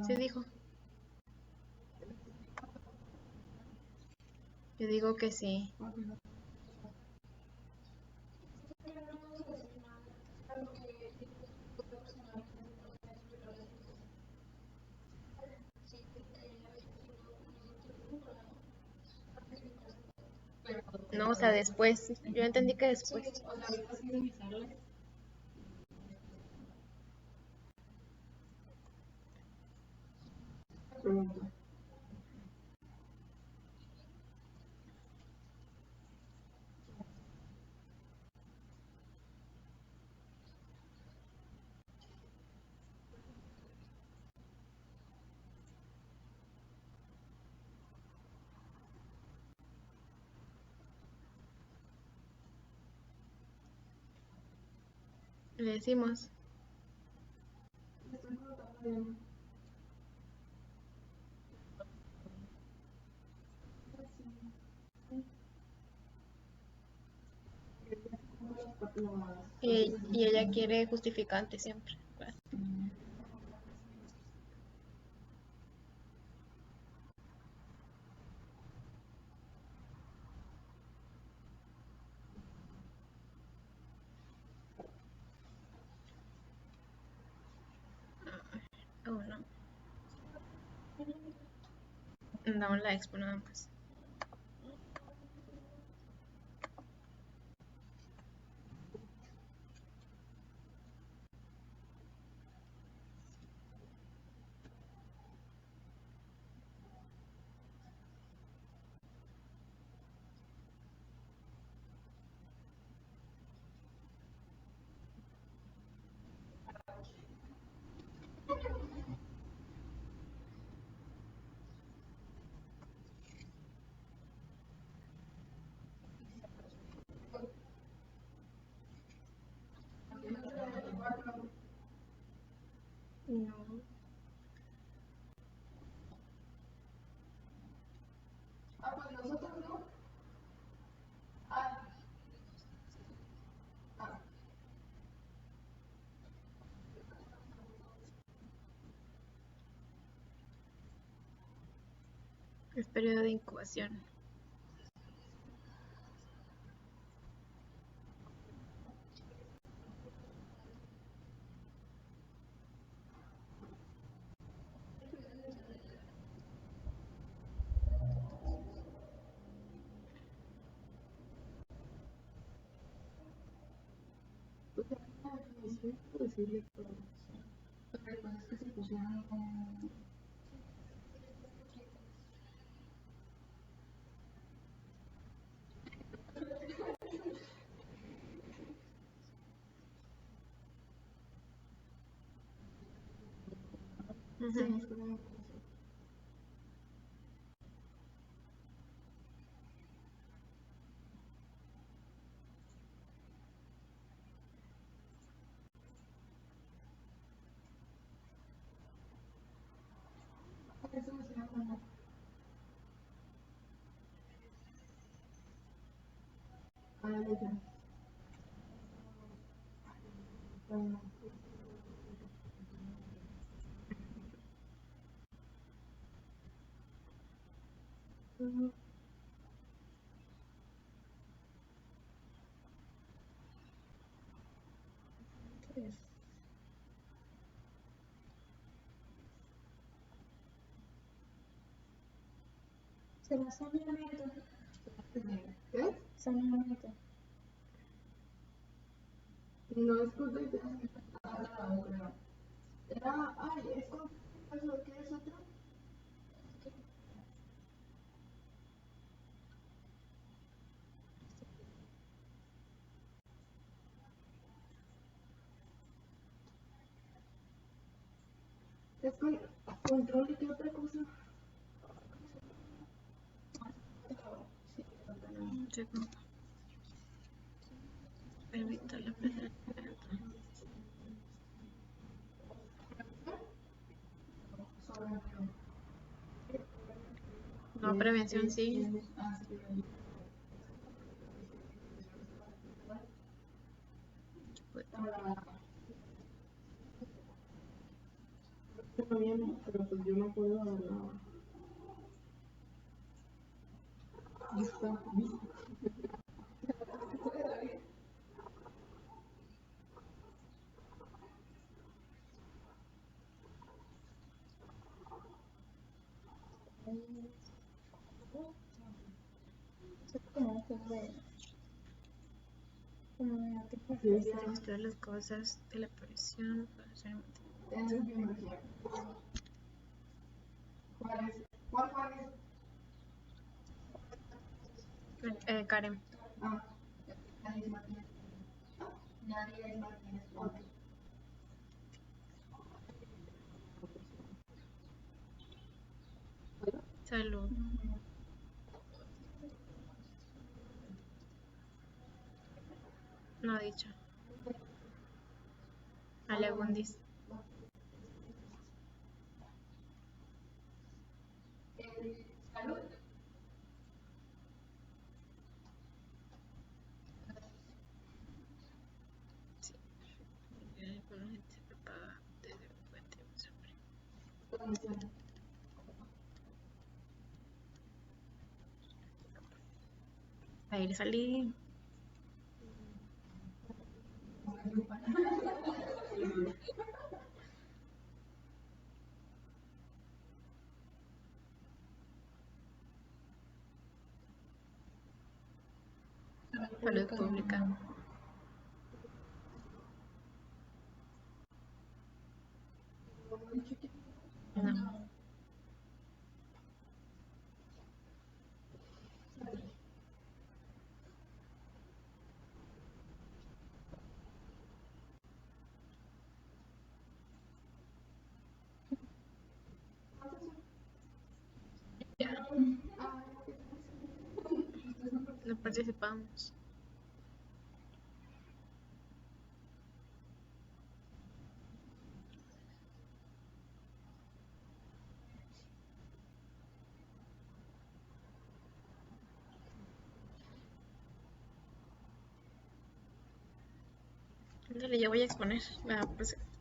Sí dijo. Yo digo que sí. No, o sea, después. Yo entendí que después. Le decimos. Y ella quiere justificante siempre. Oh, no. Da un like, pues nada más. No. Es periodo de incubación. Ujú. Será saneamiento. ¿Qué? Saneamiento. No escuché que creo. Era, ay, es con ¿qué es otro? Es con control y qué otra cosa. Evita la presencia. No, prevención sí. Está bien, pero pues yo no puedo dar nada. Listo, listo. Es como un juego de. Como de artículos. Mostrar las cosas de la aparición. Es biología. ¿Cuál es? ¿Cuál es? Karen. Ah, nadie es Martínez. Nadie es Martínez. Ok. Salud. No ha dicho. Alegundis. Salud. Sí. Alguna gente se propaga desde un puente sobre. ¿Dónde está? Ahí salí. Salud pública. No. Ya. No participamos. Dale, yo voy a exponer la presentación.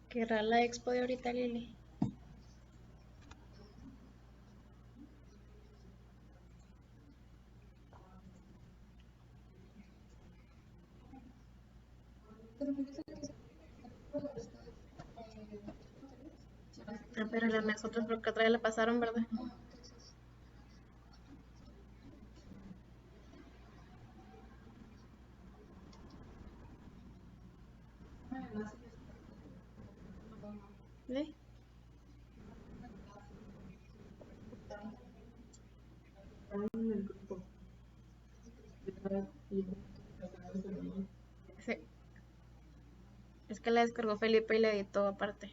¿Querrá la expo de ahorita, Lili? Ah, pero las nosotros por que otra vez la pasaron, ¿verdad? ¿Sí? En el grupo. Sí. Es que la descargó Felipe y la editó aparte.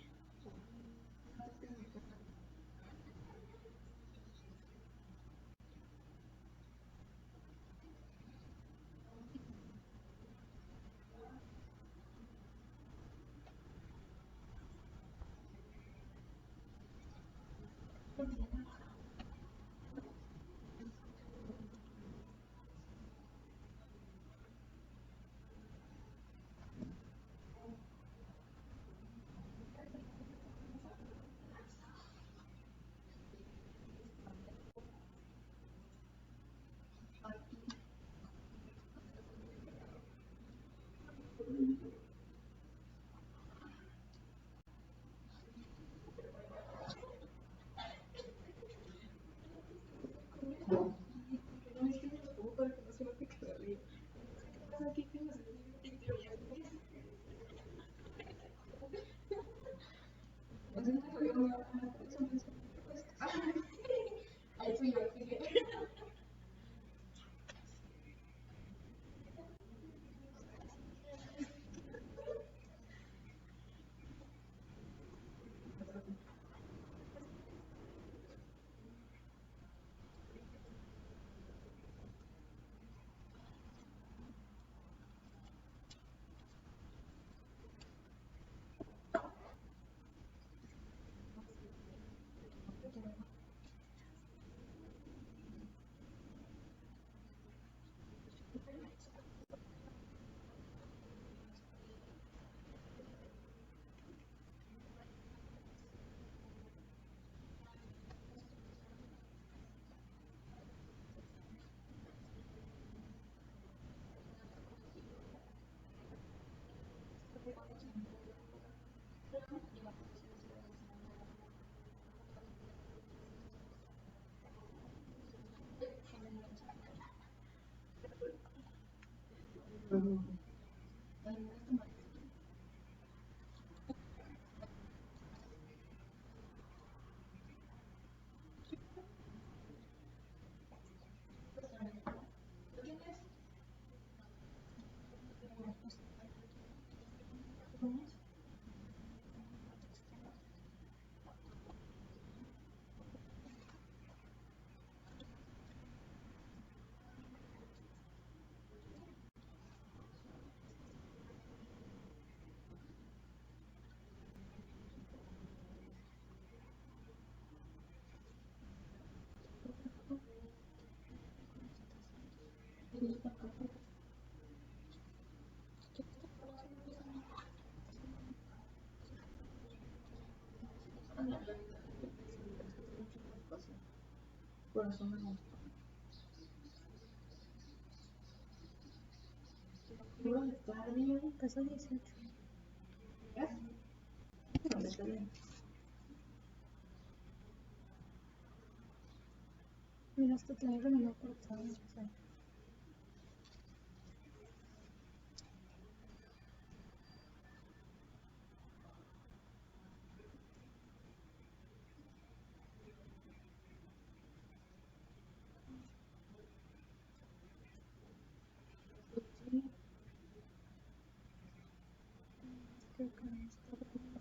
Por eso me gusta. Iba a estar bien. Pasó 18. Está bien. Mira, hasta tiene que no cortado. Creo que no está bien.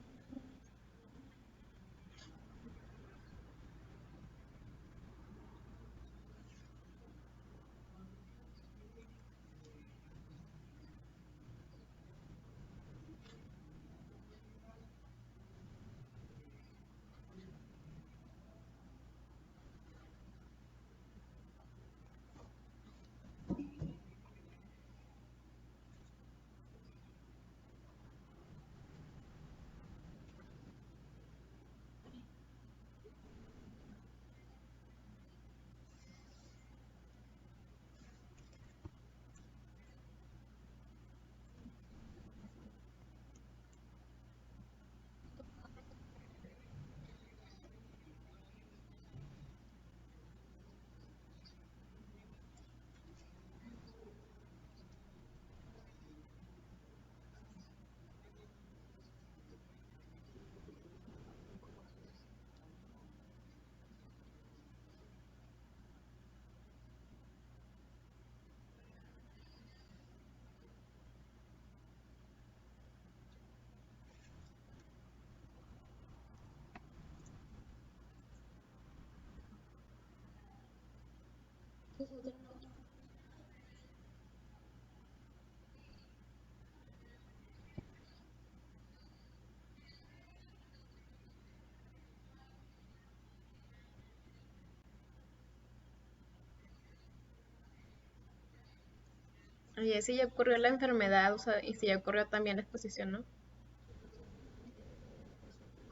Oye, si ya ocurrió la enfermedad, o sea, y si ya ocurrió también la exposición, ¿no?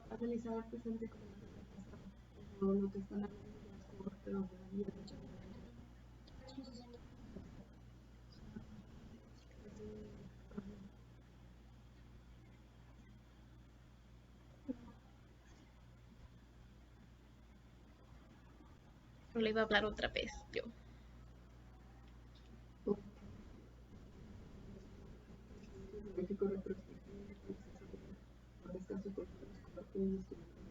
Analizar el presente como lo que está pasando, pero lo que están hablando ya es como parte de la vida de mucha gente. Le iba a hablar otra vez, yo. México retrospectivo, por descanso por los compartidos y información.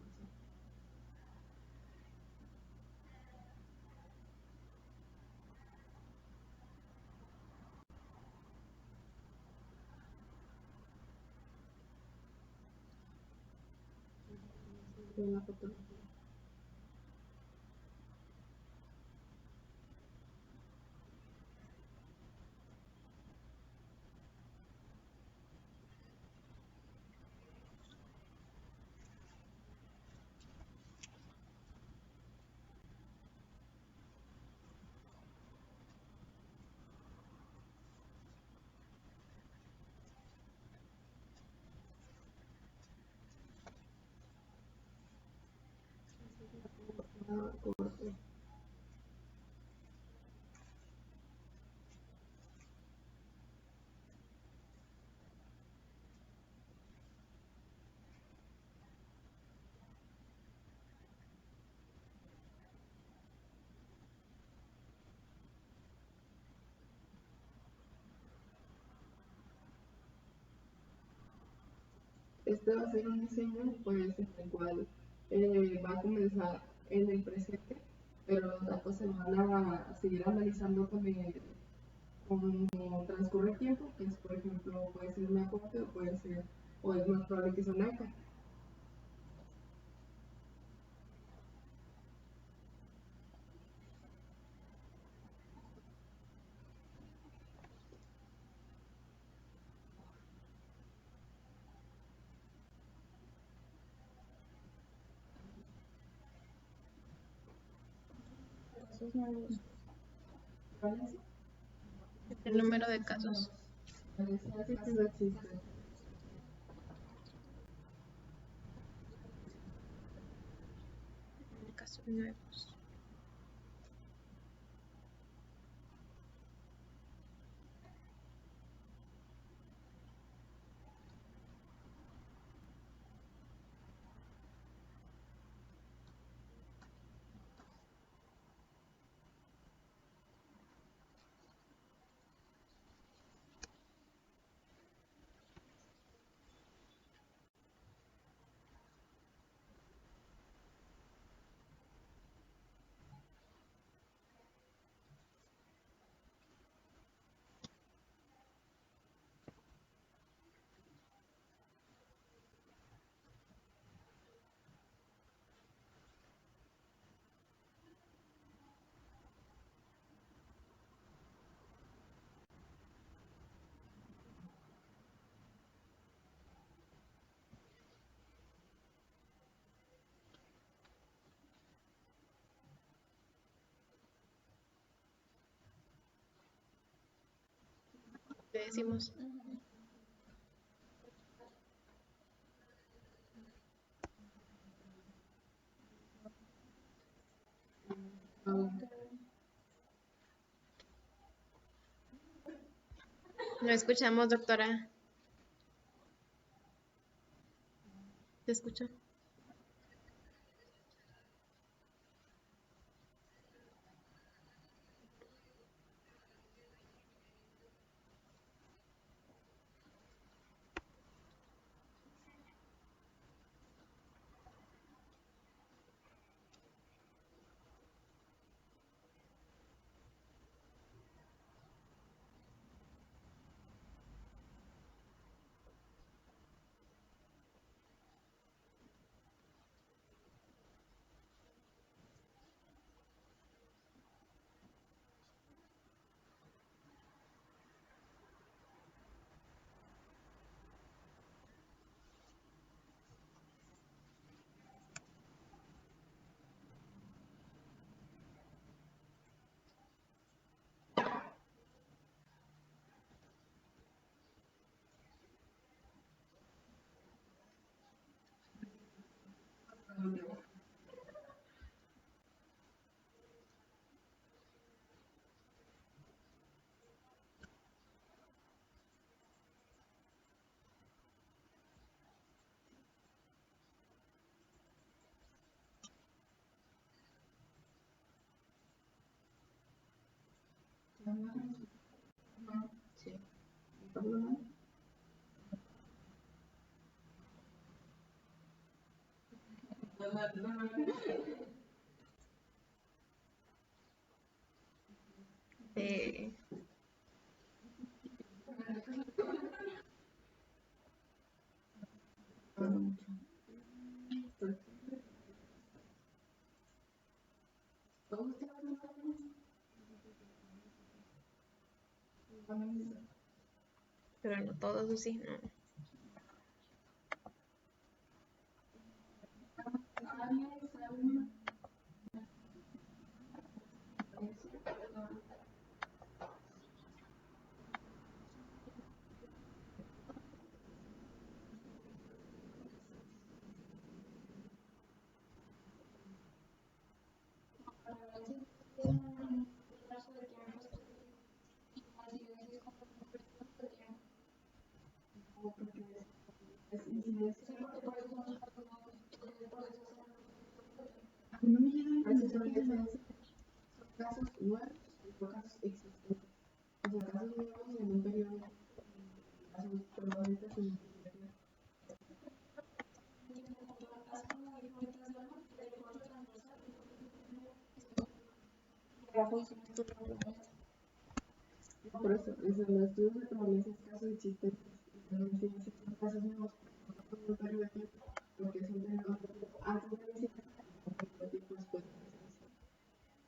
De la fotografía. Corte. Este va a ser un diseño pues, en el cual va a comenzar en el presente, pero los datos se van a seguir analizando con transcurre el tiempo, que es, por ejemplo, puede ser una corte o puede ser, o es más probable que sea una ECA. Casos nuevos. ¿Valencia? El número de casos. Valencia casos existen. Casos nuevos. ¿Qué decimos? No escuchamos, doctora. ¿Te escucho? Sí. ¿Problema? Eh, pero no todos, sí, no. No me llegan mensajes casos nuevos y casos existentes. O sea, casos nuevos en un periodo, casos probablemente en un periodo. Por eso, los estudios de naturaleza es casos existentes. Entonces, si existen casos nuevos en un periodo de tiempo, porque es un periodo antes de la visita, un periodo de tiempo después de la visita.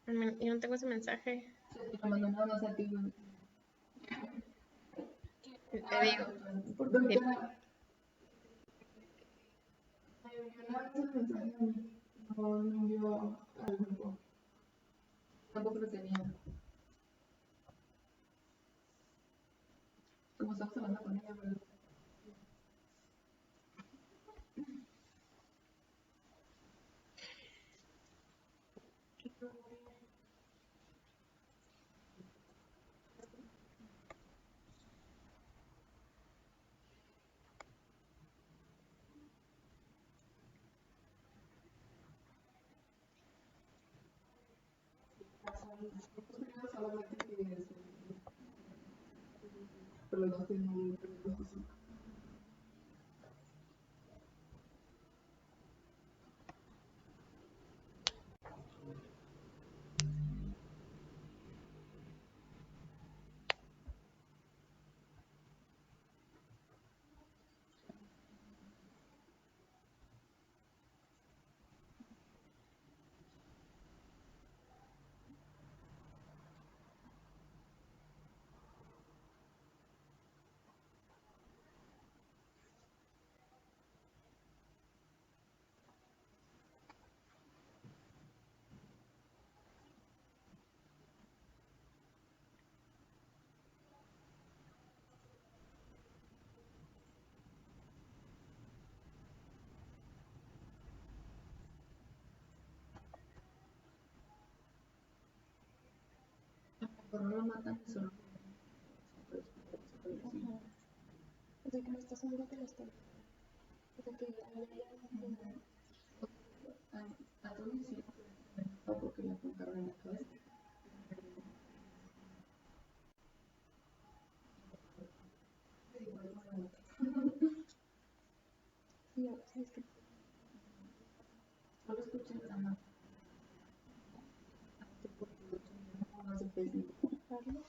Yo no tengo ese mensaje. Te mando nada más a ti, ¿no? Te digo. Porque ahorita me envió una vez el mensaje a mí, no me envió al grupo. Tampoco lo tenía. Como estamos hablando con ella, pero solamente que pero los dos tienen un periodo específico. Por no lo matan solo. O sea, que no estás seguro que lo está. O sea, que A todos sí, no porque le apuntaron en la cabeza. sí, ahora sí es que Solo escuché nada más. Más de Facebook. Carlos.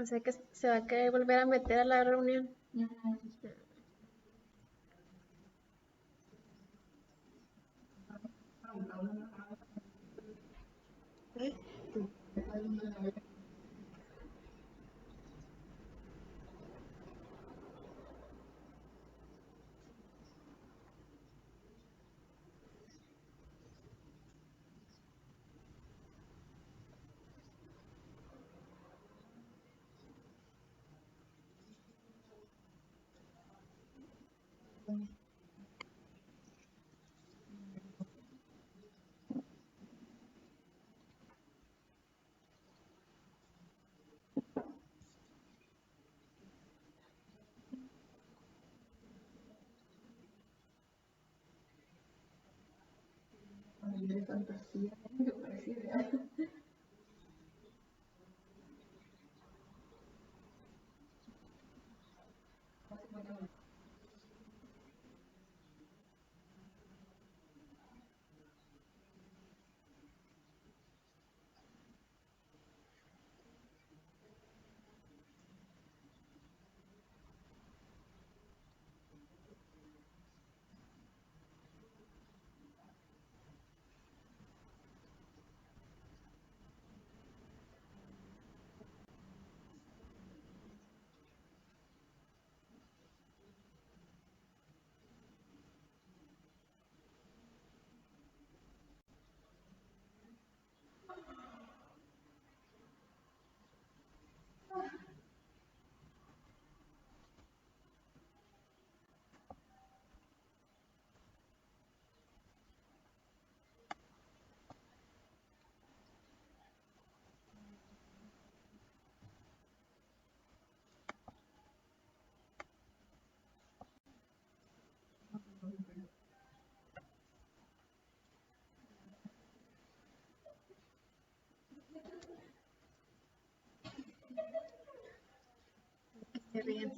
O sea que se va a querer volver a meter a la reunión. De fantasía, me parece ideal. Qué bien.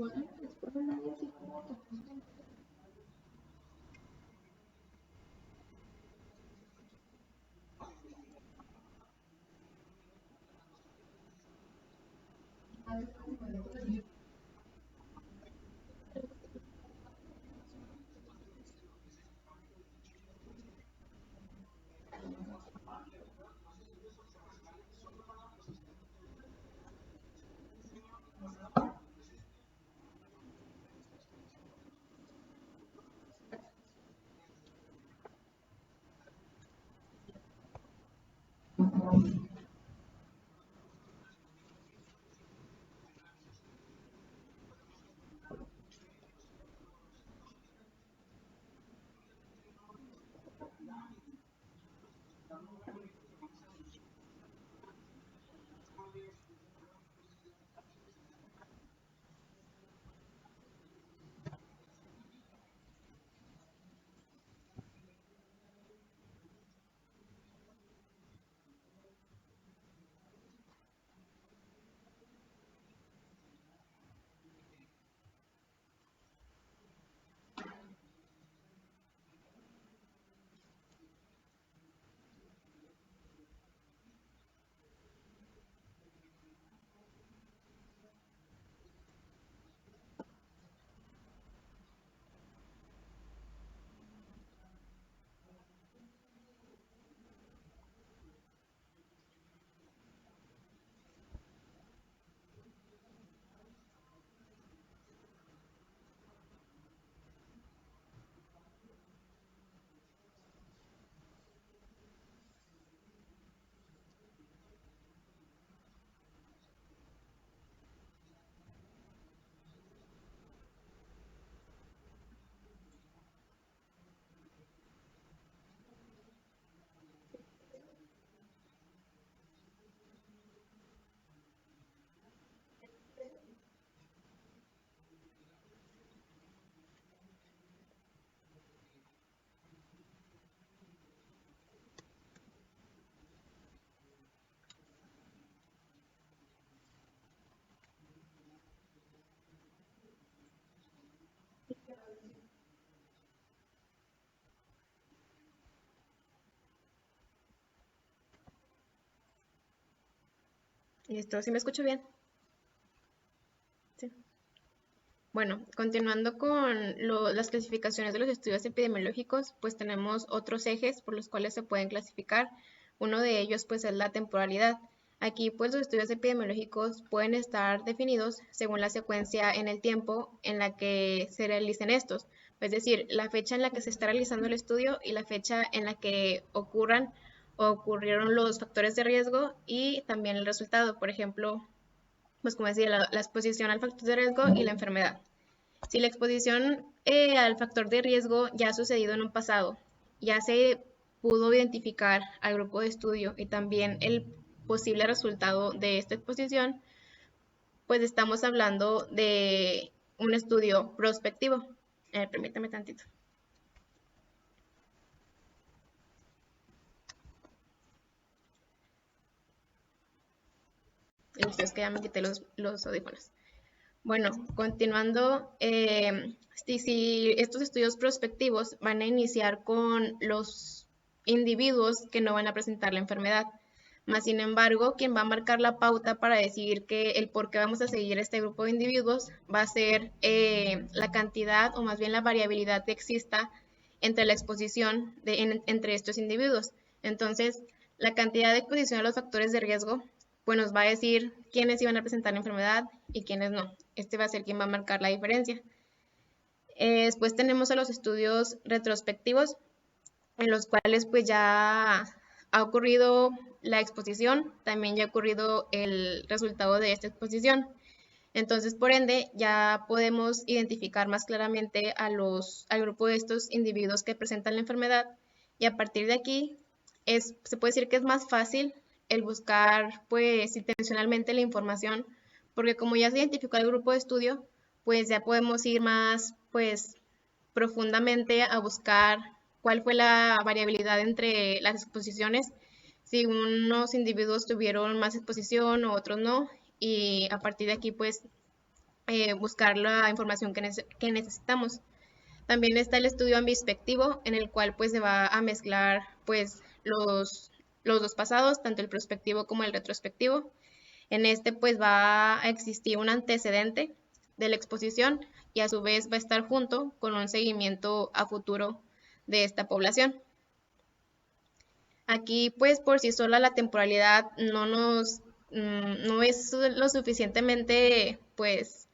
Bueno, después de nadie así como Listo, ¿sí me escucho bien? Sí. Bueno, continuando con las clasificaciones de los estudios epidemiológicos, pues tenemos otros ejes por los cuales se pueden clasificar. Uno de ellos pues es la temporalidad. Aquí pues los estudios epidemiológicos pueden estar definidos según la secuencia en el tiempo en la que se realicen estos. Es decir, la fecha en la que se está realizando el estudio y la fecha en la que ocurrieron los factores de riesgo y también el resultado. Por ejemplo, pues como decía, la exposición al factor de riesgo y la enfermedad. Si la exposición al factor de riesgo ya ha sucedido en un pasado, ya se pudo identificar al grupo de estudio y también el posible resultado de esta exposición, pues estamos hablando de un estudio prospectivo. Permítame tantito. Es que ya me quité los audífonos. Bueno, continuando, si estos estudios prospectivos van a iniciar con los individuos que no van a presentar la enfermedad. Más sin embargo, quien va a marcar la pauta para decidir que el por qué vamos a seguir este grupo de individuos va a ser la cantidad o más bien la variabilidad que exista entre la exposición entre estos individuos. Entonces, la cantidad de exposición a los factores de riesgo pues nos va a decir quiénes iban a presentar la enfermedad y quiénes no. Este va a ser quien va a marcar la diferencia. Después tenemos a los estudios retrospectivos, en los cuales pues ya ha ocurrido la exposición, también ya ha ocurrido el resultado de esta exposición. Entonces, por ende, ya podemos identificar más claramente al grupo de estos individuos que presentan la enfermedad y a partir de aquí se puede decir que es más fácil el buscar pues intencionalmente la información, porque como ya se identificó el grupo de estudio, pues ya podemos ir más pues profundamente a buscar cuál fue la variabilidad entre las exposiciones, si unos individuos tuvieron más exposición o otros no, y a partir de aquí pues buscar la información que necesitamos. También está el estudio ambispectivo, en el cual pues se va a mezclar pues los dos pasados, tanto el prospectivo como el retrospectivo. En este pues va a existir un antecedente de la exposición y a su vez va a estar junto con un seguimiento a futuro de esta población. Aquí pues por sí sola la temporalidad no es lo suficientemente pues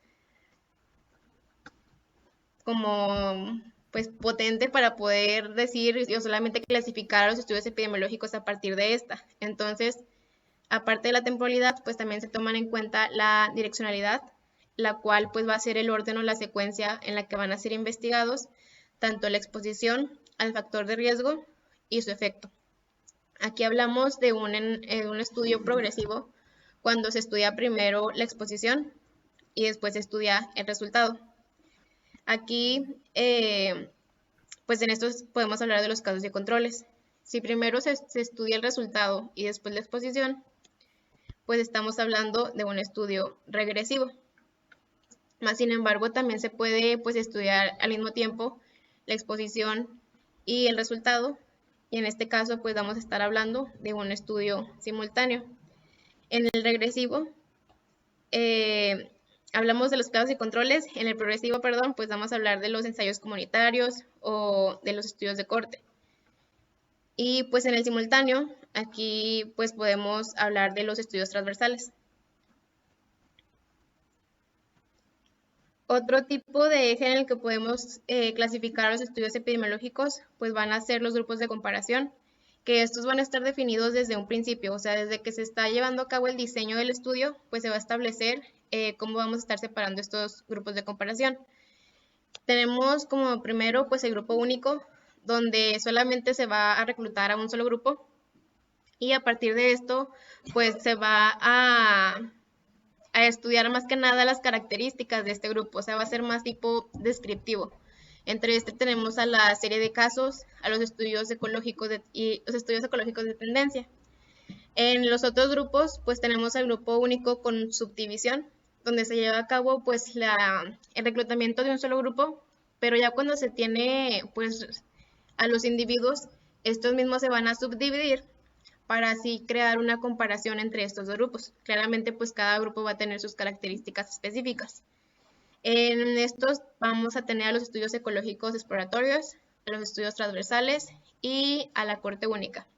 como pues potente para poder decir o solamente clasificar los estudios epidemiológicos a partir de esta. Entonces, aparte de la temporalidad, pues también se toman en cuenta la direccionalidad, la cual pues va a ser el orden o la secuencia en la que van a ser investigados, tanto la exposición al factor de riesgo y su efecto. Aquí hablamos de un estudio progresivo cuando se estudia primero la exposición y después se estudia el resultado. Aquí, pues en estos podemos hablar de los casos de controles. Si primero se estudia el resultado y después la exposición, pues estamos hablando de un estudio regresivo. Más sin embargo, también se puede pues estudiar al mismo tiempo la exposición y el resultado, y en este caso pues vamos a estar hablando de un estudio simultáneo. En el regresivo, hablamos de los casos y controles. En el progresivo, pues vamos a hablar de los ensayos comunitarios o de los estudios de corte. Y pues en el simultáneo, aquí pues podemos hablar de los estudios transversales. Otro tipo de eje en el que podemos clasificar los estudios epidemiológicos, pues van a ser los grupos de comparación, que estos van a estar definidos desde un principio, o sea, desde que se está llevando a cabo el diseño del estudio, pues se va a establecer cómo vamos a estar separando estos grupos de comparación. Tenemos como primero pues el grupo único, donde solamente se va a reclutar a un solo grupo, y a partir de esto pues se va a estudiar más que nada las características de este grupo, o sea, va a ser más tipo descriptivo. Entre este tenemos a la serie de casos, a los estudios ecológicos y los estudios ecológicos de tendencia. En los otros grupos, pues tenemos al grupo único con subdivisión, donde se lleva a cabo pues el reclutamiento de un solo grupo, pero ya cuando se tiene pues a los individuos, estos mismos se van a subdividir para así crear una comparación entre estos dos grupos. Claramente pues cada grupo va a tener sus características específicas. En estos vamos a tener a los estudios ecológicos exploratorios, a los estudios transversales y a la corte única.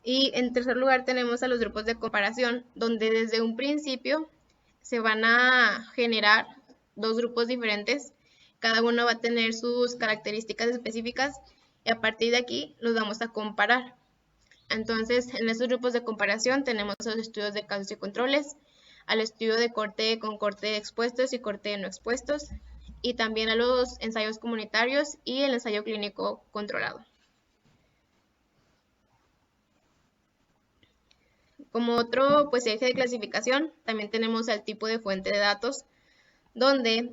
Y en tercer lugar tenemos a los grupos de comparación, donde desde un principio se van a generar dos grupos diferentes. Cada uno va a tener sus características específicas y a partir de aquí los vamos a comparar. Entonces, en estos grupos de comparación tenemos los estudios de casos y controles, al estudio de corte con corte de expuestos y corte de no expuestos, y también a los ensayos comunitarios y el ensayo clínico controlado. Como otro pues, eje de clasificación, también tenemos el tipo de fuente de datos, donde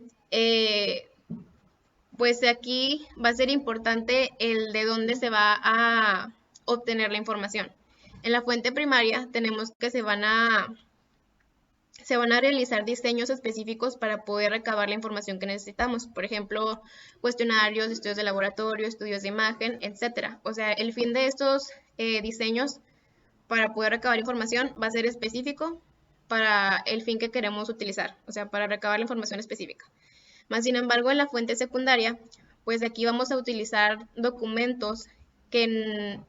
pues aquí va a ser importante el de dónde se va a obtener la información. En la fuente primaria tenemos que se van a realizar diseños específicos para poder recabar la información que necesitamos. Por ejemplo, cuestionarios, estudios de laboratorio, estudios de imagen, etc. O sea, el fin de estos diseños para poder recabar información va a ser específico para el fin que queremos utilizar, o sea, para recabar la información específica. Más sin embargo, en la fuente secundaria, pues aquí vamos a utilizar documentos que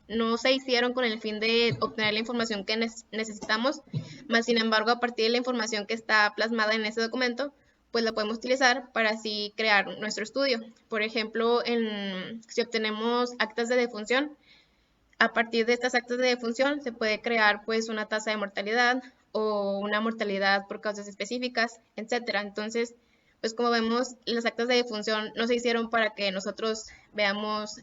no se hicieron con el fin de obtener la información que necesitamos, más sin embargo, a partir de la información que está plasmada en ese documento, pues la podemos utilizar para así crear nuestro estudio. Por ejemplo, si obtenemos actas de defunción, a partir de estas actas de defunción se puede crear pues una tasa de mortalidad o una mortalidad por causas específicas, etcétera. Entonces, pues como vemos, las actas de defunción no se hicieron para que nosotros veamos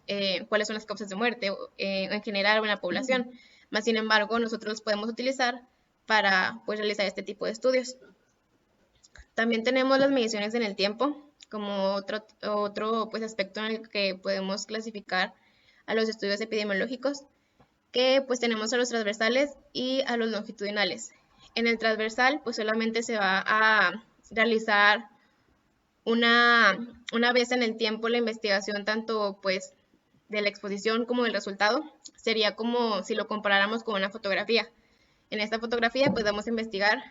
cuáles son las causas de muerte en general o en la población. Más sin embargo, nosotros los podemos utilizar para pues, realizar este tipo de estudios. También tenemos las mediciones en el tiempo como otro pues, aspecto en el que podemos clasificar a los estudios epidemiológicos, que pues tenemos a los transversales y a los longitudinales. En el transversal pues solamente se va a realizar una vez en el tiempo la investigación tanto pues de la exposición como del resultado. Sería como si lo comparáramos con una fotografía. En esta fotografía pues vamos a investigar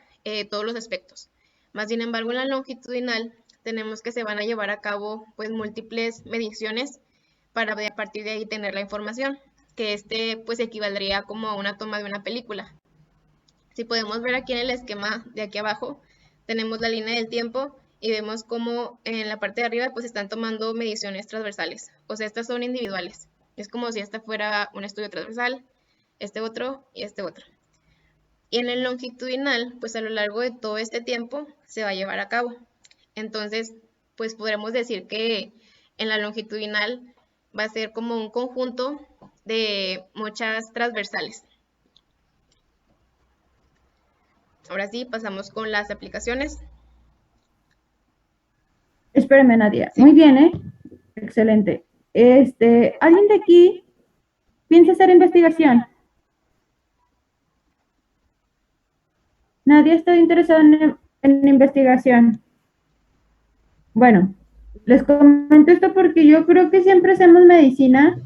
todos los aspectos. Más sin embargo, en la longitudinal tenemos que se van a llevar a cabo pues múltiples mediciones para a partir de ahí tener la información, que pues equivaldría como a una toma de una película. Si podemos ver aquí en el esquema de aquí abajo, tenemos la línea del tiempo y vemos cómo en la parte de arriba pues están tomando mediciones transversales. O sea, estas son individuales. Es como si esta fuera un estudio transversal, este otro y este otro. Y en el longitudinal, pues a lo largo de todo este tiempo se va a llevar a cabo. Entonces, pues podremos decir que en la longitudinal va a ser como un conjunto de muchas transversales. Ahora sí, pasamos con las aplicaciones. Espérame, Nadia. Muy bien, ¿eh? Excelente. ¿Alguien de aquí piensa hacer investigación? Nadie está interesado en investigación. Bueno, les comento esto porque yo creo que siempre hacemos medicina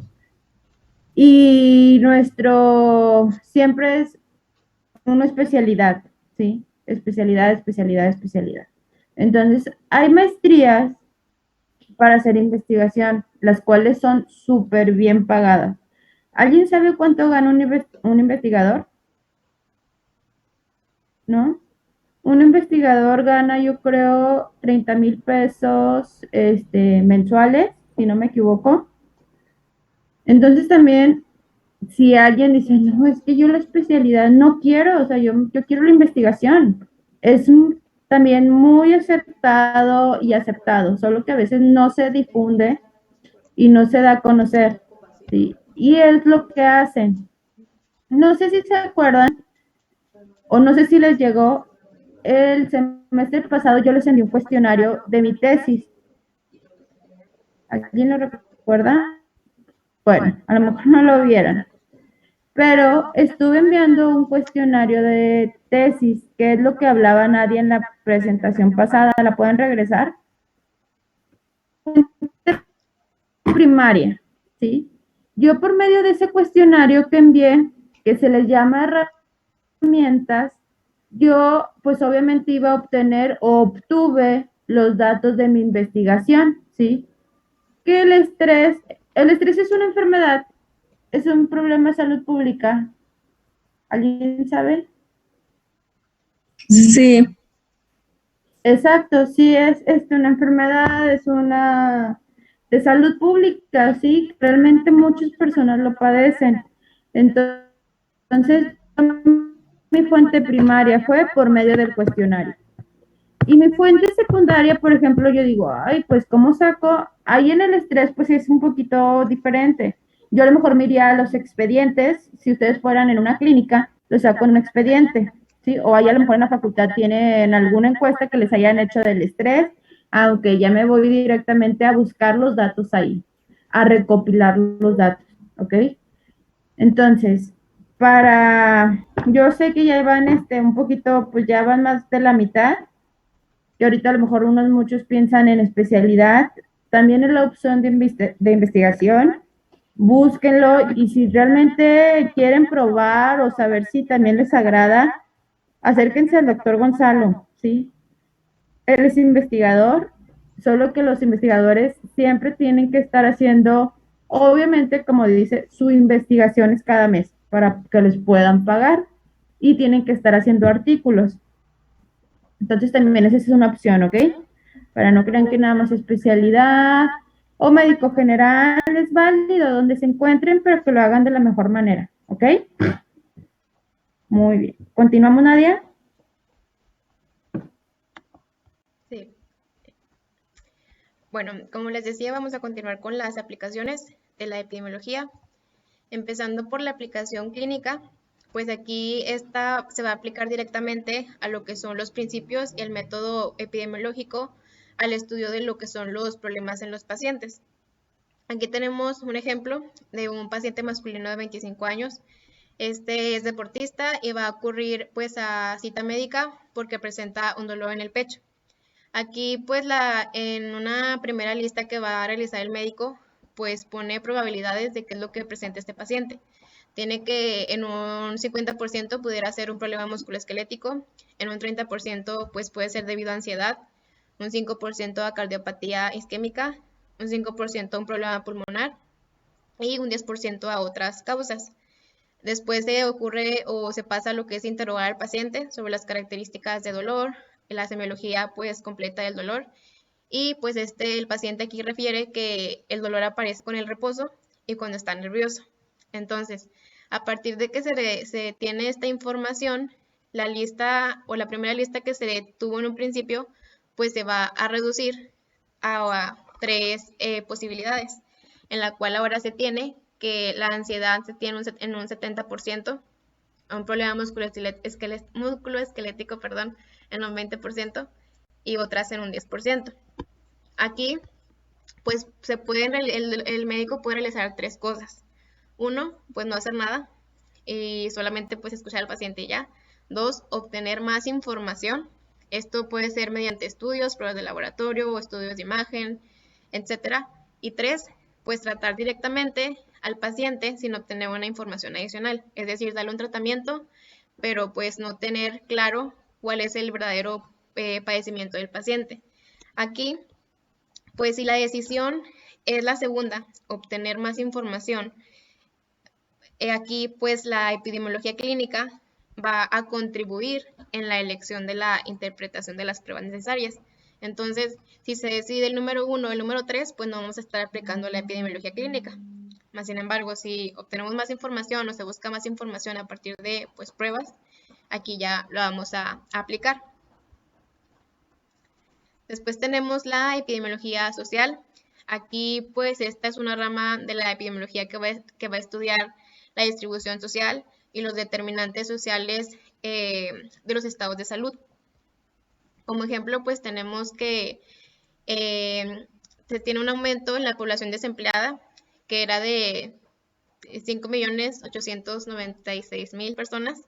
y nuestro siempre es una especialidad, ¿sí? Especialidad, especialidad, especialidad. Entonces, hay maestrías para hacer investigación, las cuales son súper bien pagadas. ¿Alguien sabe cuánto gana un investigador? ¿No? Un investigador gana, yo creo, 30,000 pesos mensuales, si no me equivoco. Entonces también, si alguien dice, no, es que yo la especialidad no quiero, o sea, yo quiero la investigación, es también muy aceptado y aceptado, solo que a veces no se difunde y no se da a conocer, ¿sí? Y es lo que hacen. No sé si se acuerdan, o no sé si les llegó, el semestre pasado yo les envié un cuestionario de mi tesis. ¿Alguien lo recuerda? Bueno, a lo mejor no lo vieron. Pero estuve enviando un cuestionario de tesis, que es lo que hablaba Nadia en la presentación pasada. ¿La pueden regresar? Primaria, ¿sí? Yo por medio de ese cuestionario que envié, que se les llama herramientas, yo pues obviamente iba a obtener o obtuve los datos de mi investigación, ¿sí? Que el estrés es una enfermedad, es un problema de salud pública. ¿Alguien sabe? Sí. Exacto, sí es una enfermedad, es una de salud pública, sí, realmente muchas personas lo padecen. Entonces, mi fuente primaria fue por medio del cuestionario. Y mi fuente secundaria, por ejemplo, yo digo, ay, pues, ¿cómo saco? Ahí en el estrés, pues es un poquito diferente. Yo a lo mejor me iría a los expedientes, si ustedes fueran en una clínica, lo saco en un expediente, ¿sí? O ahí a lo mejor en la facultad tienen alguna encuesta que les hayan hecho del estrés, aunque ya me voy directamente a buscar los datos ahí, a recopilar los datos, ¿ok? Entonces, yo sé que ya van un poquito, pues ya van más de la mitad, que ahorita a lo mejor muchos piensan en especialidad, también es la opción de investigación, búsquenlo y si realmente quieren probar o saber si también les agrada, acérquense al doctor Gonzalo, ¿sí? Él es investigador, solo que los investigadores siempre tienen que estar haciendo, obviamente, como dice, su investigación es cada mes para que les puedan pagar y tienen que estar haciendo artículos. Entonces también esa es una opción, ¿ok? Para no crean que nada más especialidad o médico general es válido donde se encuentren, pero que lo hagan de la mejor manera, ¿ok? Muy bien. ¿Continuamos, Nadia? Sí. Bueno, como les decía, vamos a continuar con las aplicaciones de la epidemiología. Empezando por la aplicación clínica, pues aquí esta se va a aplicar directamente a lo que son los principios y el método epidemiológico al estudio de lo que son los problemas en los pacientes. Aquí tenemos un ejemplo de un paciente masculino de 25 años. Este es deportista y va a ocurrir pues a cita médica porque presenta un dolor en el pecho. Aquí pues en una primera lista que va a realizar el médico pues pone probabilidades de qué es lo que presenta este paciente. Tiene que en un 50% pudiera ser un problema musculoesquelético, en un 30% pues puede ser debido a ansiedad, un 5% a cardiopatía isquémica, un 5% a un problema pulmonar y un 10% a otras causas. Después se ocurre o se pasa a lo que es interrogar al paciente sobre las características de dolor, la semiología pues completa del dolor, y pues el paciente aquí refiere que el dolor aparece con el reposo y cuando está nervioso. Entonces, a partir de que se tiene esta información, la lista o la primera lista que se tuvo en un principio, pues se va a reducir a 3 posibilidades, en la cual ahora se tiene que la ansiedad se tiene en un 70%, un problema musculoesquelético, en un 20% y otras en un 10%. Aquí, pues el médico puede realizar 3 cosas. 1, pues no hacer nada y solamente pues escuchar al paciente y ya. 2, obtener más información. Esto puede ser mediante estudios, pruebas de laboratorio o estudios de imagen, etc. Y 3, pues tratar directamente al paciente sin obtener una información adicional. Es decir, darle un tratamiento, pero pues no tener claro cuál es el verdadero padecimiento del paciente. Aquí, pues si la decisión es la segunda, obtener más información, aquí pues la epidemiología clínica va a contribuir en la elección de la interpretación de las pruebas necesarias. Entonces, si se decide el número 1 o el número 3, pues no vamos a estar aplicando la epidemiología clínica. Más sin embargo, si obtenemos más información o se busca más información a partir de pues, pruebas, aquí ya lo vamos a aplicar. Después tenemos la epidemiología social. Aquí pues esta es una rama de la epidemiología que va a estudiar la distribución social y los determinantes sociales de los estados de salud. Como ejemplo, pues tenemos que se tiene un aumento en la población desempleada, que era de 5.896.000 personas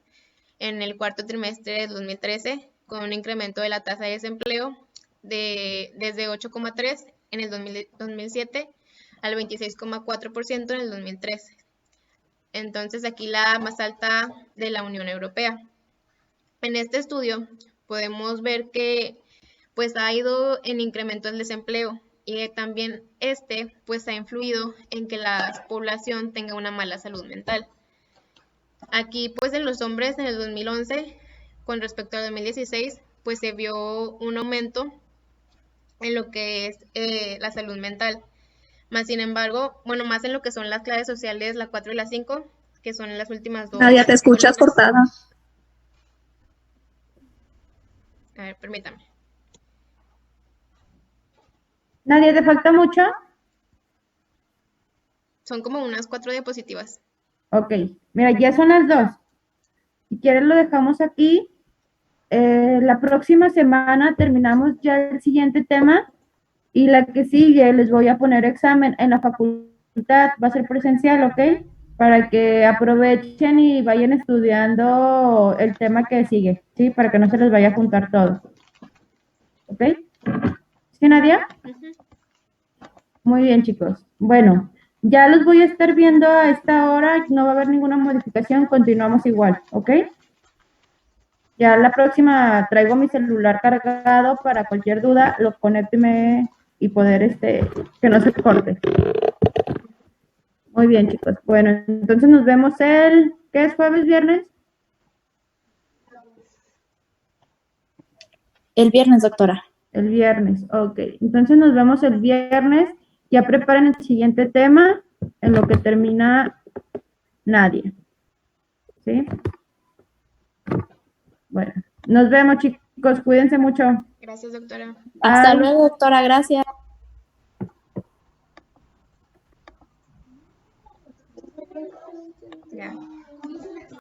en el cuarto trimestre de 2013, con un incremento de la tasa de desempleo desde 8,3 en el 2007 al 26,4% en el 2013. Entonces aquí la más alta de la Unión Europea. En este estudio podemos ver que pues ha ido en incremento el desempleo y también pues ha influido en que la población tenga una mala salud mental. Aquí pues en los hombres en el 2011 con respecto al 2016 pues se vio un aumento en lo que es la salud mental. Más sin embargo, bueno, más en lo que son las clases sociales, la 4 y la 5, que son las últimas dos. Nadia, te escuchas cortada. A ver, permítame. Nadia, ¿te falta mucho? Son como unas 4 diapositivas. Ok, mira, ya son las 2. Si quieres lo dejamos aquí. La próxima semana terminamos ya el siguiente tema y la que sigue les voy a poner examen en la facultad, va a ser presencial, ¿ok? Para que aprovechen y vayan estudiando el tema que sigue, ¿sí? Para que no se les vaya a juntar todo. ¿Ok? ¿Sí, Nadia? Muy bien, chicos. Bueno, ya los voy a estar viendo a esta hora, no va a haber ninguna modificación, continuamos igual, ¿ok? Ya la próxima traigo mi celular cargado para cualquier duda, lo conecto y poder que no se corte. Muy bien, chicos. Bueno, entonces nos vemos ¿qué es jueves, viernes? El viernes, doctora. El viernes, ok. Entonces nos vemos el viernes. Ya preparen el siguiente tema en lo que termina Nadia. ¿Sí? Bueno, nos vemos, chicos. Cuídense mucho. Gracias, doctora. Hasta luego, doctora. Gracias. Ya.